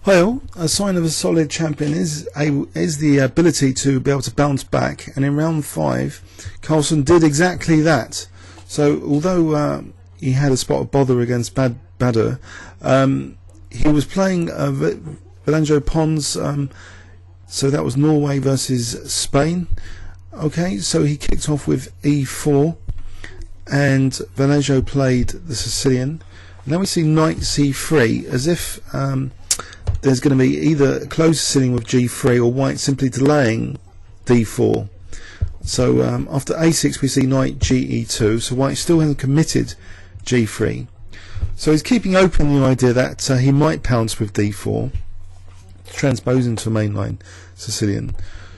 Hi all, a sign of a solid champion is the ability to be able to bounce back, and in round 5 Carlsen did exactly that. So although he had a spot of bother against Bader, he was playing Vallejo-Pons, so that was Norway versus Spain. Okay, so he kicked off with e4 and Vallejo played the Sicilian. Now we see knight c3 as if there's going to be either a closed Sicilian with g3 or white simply delaying d4. So after a6 we see knight ge2, so white still hasn't committed g3. So he's keeping open the idea that he might pounce with d4, transpose into a mainline Sicilian.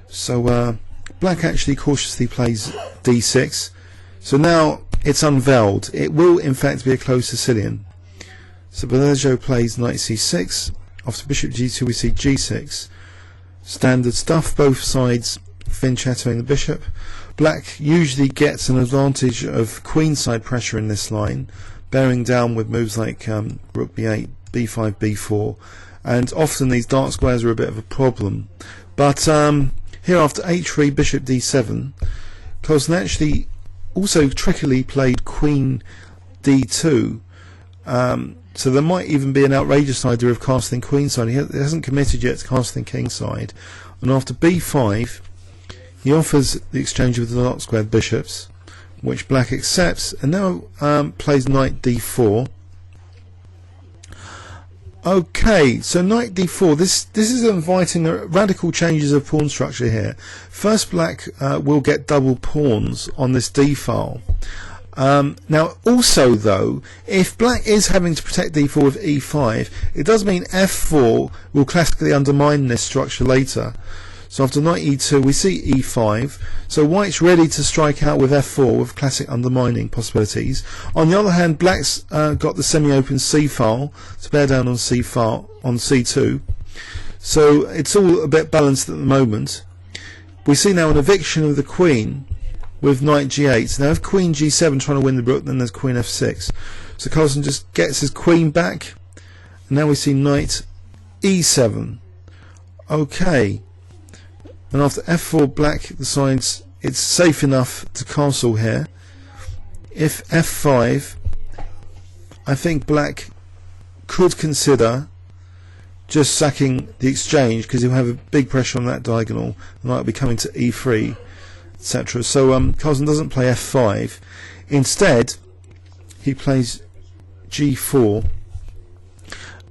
So black actually cautiously plays d6. So now it's unveiled. It will in fact be a closed Sicilian. So Vallejo plays knight c6. After bishop g2 we see g6. Standard stuff, both sides fin-chattering the bishop. Black usually gets an advantage of queenside pressure in this line, bearing down with moves like rook b8, b5, b4, and often these dark squares are a bit of a problem. But here after h3, bishop d7, Carlsen actually also trickily played queen d2. So there might even be an outrageous idea of castling queenside. He hasn't committed yet to castling kingside. And after b5, he offers the exchange of the dark squared bishops, which black accepts, and now plays knight d4. Okay, so knight d4. This is inviting radical changes of pawn structure here. First, black will get double pawns on this d file. Now also though, if black is having to protect d4 with e5, it does mean f4 will classically undermine this structure later. So after knight e2 we see e5, so white's ready to strike out with f4 with classic undermining possibilities. On the other hand, black's got the semi-open c file to bear down on c file on c2, so it's all a bit balanced at the moment. We see now an eviction of the queen with knight g8. Now if queen g7 trying to win the rook, then there's queen f6. So Carlsen just gets his queen back, and now we see knight e7. Okay, and after f4 black decides it's safe enough to castle here. If f5, I think black could consider just sacking the exchange, because he'll have a big pressure on that diagonal. The knight will be coming to e3, etc. So Carlsen doesn't play f5. Instead, he plays g4.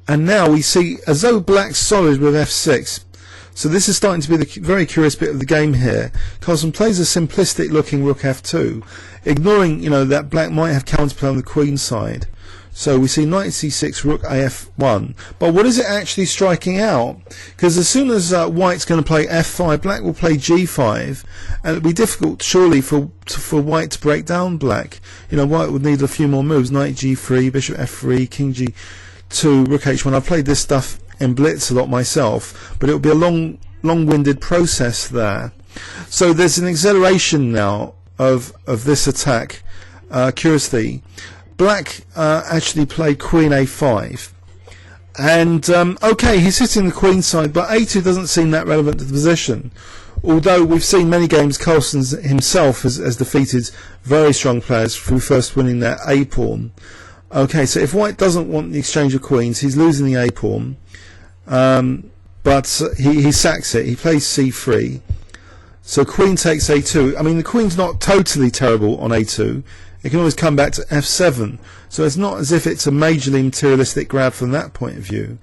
And now we see as though black's solid with f6. So this is starting to be the very curious bit of the game here. Carlsen plays a simplistic looking rook f2, ignoring that black might have counterplay on the queen side. So we see knight c6, rook af1. But what is it actually striking out? Because as soon as white's going to play f5, black will play g5, and it'll be difficult surely for white to break down black. White would need a few more moves. Knight g3, bishop f3, king g2, rook h1. I've played this stuff in Blitz a lot myself, but it will be a long-winded process there. So there's an acceleration now of this attack. Curiously, black actually played queen a5, and okay, he's hitting the queen side, but a2 doesn't seem that relevant to the position, although we've seen many games Carlsen himself has defeated very strong players through first winning their a pawn. Okay, so if white doesn't want the exchange of queens, he's losing the a pawn, but he sacks it. He plays c3, so queen takes a2. I mean, the queen's not totally terrible on a2. It can always come back to f7, so it's not as if it's a majorly materialistic grab from that point of view.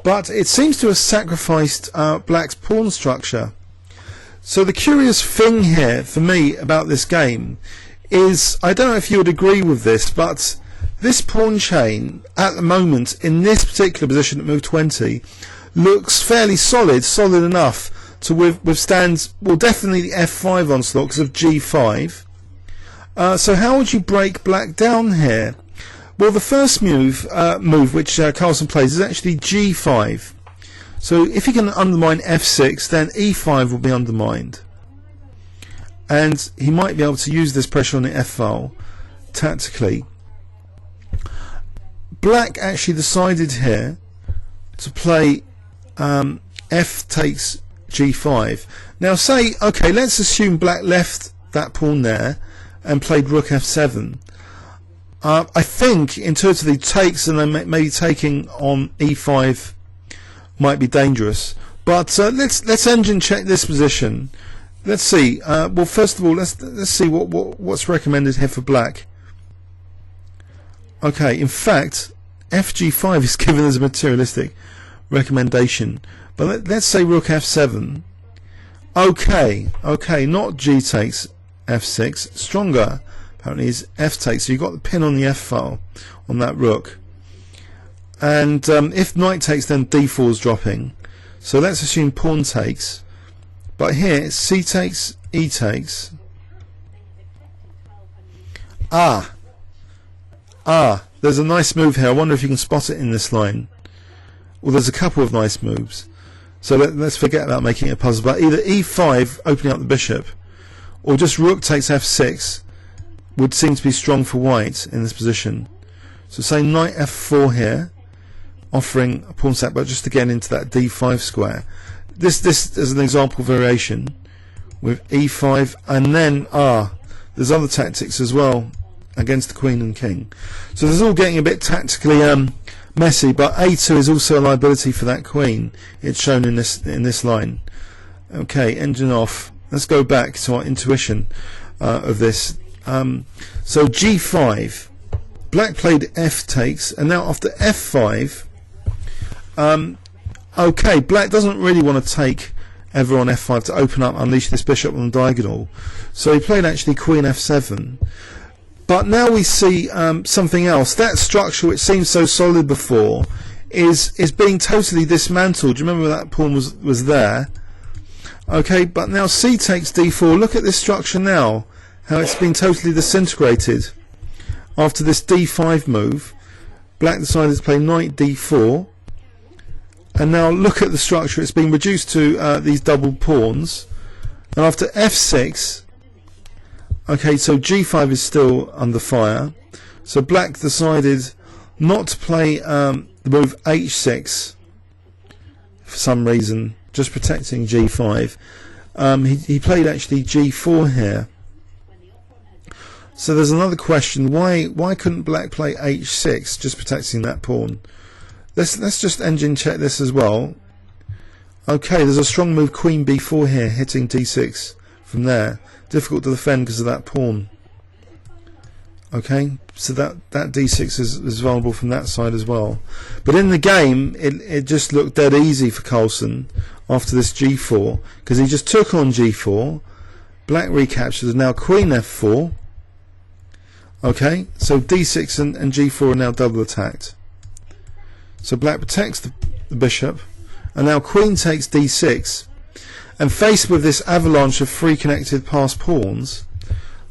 But it seems to have sacrificed black's pawn structure. So the curious thing here for me about this game is, I don't know if you would agree with this, but this pawn chain at the moment in this particular position at move 20 looks fairly solid enough to withstand, well, definitely the f5 onslaught because of g5. So how would you break black down here? Well, the first move which Carlsen plays is actually g5. So if he can undermine f6, then e5 will be undermined, and he might be able to use this pressure on the f file tactically. Black actually decided here to play f takes g5. Now say, okay, let's assume black left that pawn there and played rook f7. I think intuitively takes and then maybe taking on e5 might be dangerous. But let's engine check this position. Let's see. Well, first of all, let's see what's recommended here for black. Okay, in fact, fg5 is given as a materialistic recommendation. But let's say rook f7. Okay, not g takes f6. Stronger apparently is f takes. So you've got the pin on the f file on that rook. And if knight takes, then d4 is dropping. So let's assume pawn takes. But here it's c takes, e takes. There's a nice move here. I wonder if you can spot it in this line. Well, there's a couple of nice moves. So let's forget about making it a puzzle. But either e5, opening up the bishop, or just rook takes f6 would seem to be strong for white in this position. So say knight f4 here, offering a pawn sack, but just to get into that d5 square. This is an example variation with e5, and then there's other tactics as well against the queen and king. So this is all getting a bit tactically messy, but a2 is also a liability for that queen. It's shown in this line. Okay, engine off. Let's go back to our intuition of this. So g5, black played f takes, and now after f5, okay, black doesn't really want to take ever on f5 to open up, unleash this bishop on the diagonal. So he played actually queen f7. But now we see something else. That structure, which seemed so solid before, is being totally dismantled. Do you remember that pawn was there? Okay, but now c takes d4. Look at this structure now, how it's been totally disintegrated. After this d5 move, black decided to play knight d4. And now look at the structure. It's been reduced to these double pawns. And after f6, okay, so g5 is still under fire. So black decided not to play the move h6 for some reason, just protecting g5. He played actually g4 here. So there's another question: why couldn't black play h6, just protecting that pawn? Let's just engine check this as well. Okay, there's a strong move queen b4 here, hitting d6 from there. Difficult to defend because of that pawn. Okay, so that d6 is vulnerable from that side as well. But in the game, it just looked dead easy for Carlsen after this g4, because he just took on g4. Black recaptures, now queen f4. Okay, so d6 and g4 are now double attacked. So black protects the bishop, and now queen takes d6, and faced with this avalanche of free connected passed pawns,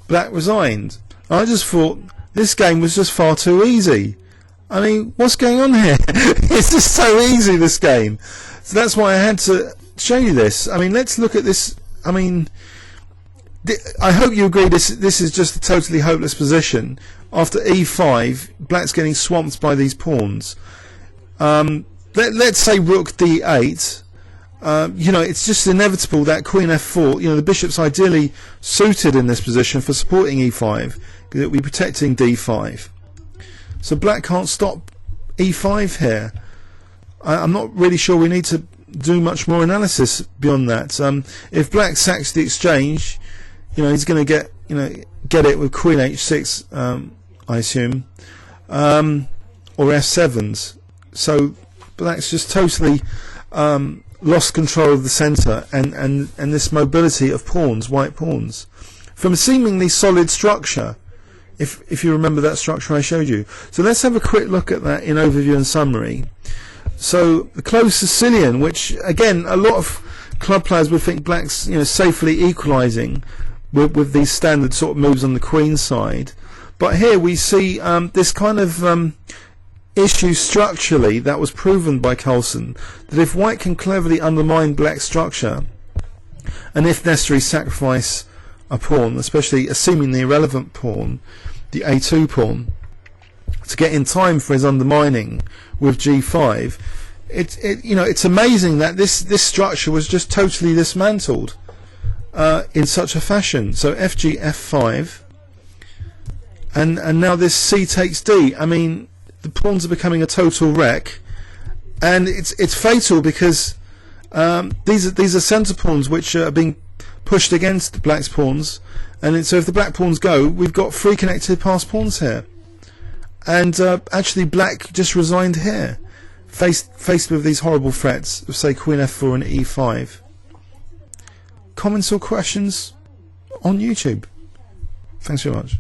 black resigned. I just thought this game was just far too easy. I mean, what's going on here? It's just so easy, this game. So that's why I had to show you this. I mean, let's look at this. I mean, I hope you agree this is just a totally hopeless position. After e5, black's getting swamped by these pawns. Let's say rook d8. You know, it's just inevitable that queen f4, you know, the bishop's ideally suited in this position for supporting e5, because it will be protecting d5. So black can't stop e5 here. I'm not really sure we need to do much more analysis beyond that. If black sacks the exchange, you know, he's going to get it with queen h6, I assume, or f7s. So black's just totally lost control of the centre and this mobility of pawns, white pawns, from a seemingly solid structure, if you remember that structure I showed you. So let's have a quick look at that in overview and summary. So the closed Sicilian, which again a lot of club players would think black's, you know, safely equalising with these standard sort of moves on the queen side, but here we see this kind of issue structurally that was proven by Carlsen, that if white can cleverly undermine black structure, and if necessary sacrifice a pawn, especially a seemingly irrelevant pawn, the a2 pawn, to get in time for his undermining with g5, it's amazing that this structure was just totally dismantled in such a fashion. So FG F5, and now this C takes D. I mean, the pawns are becoming a total wreck, and it's fatal because these are centre pawns which are being pushed against black's pawns, and so if the black pawns go, we've got free connected passed pawns here, and actually black just resigned here, faced with these horrible threats of, say, Queen F4 and E5. Comments or questions on YouTube? Thanks very much.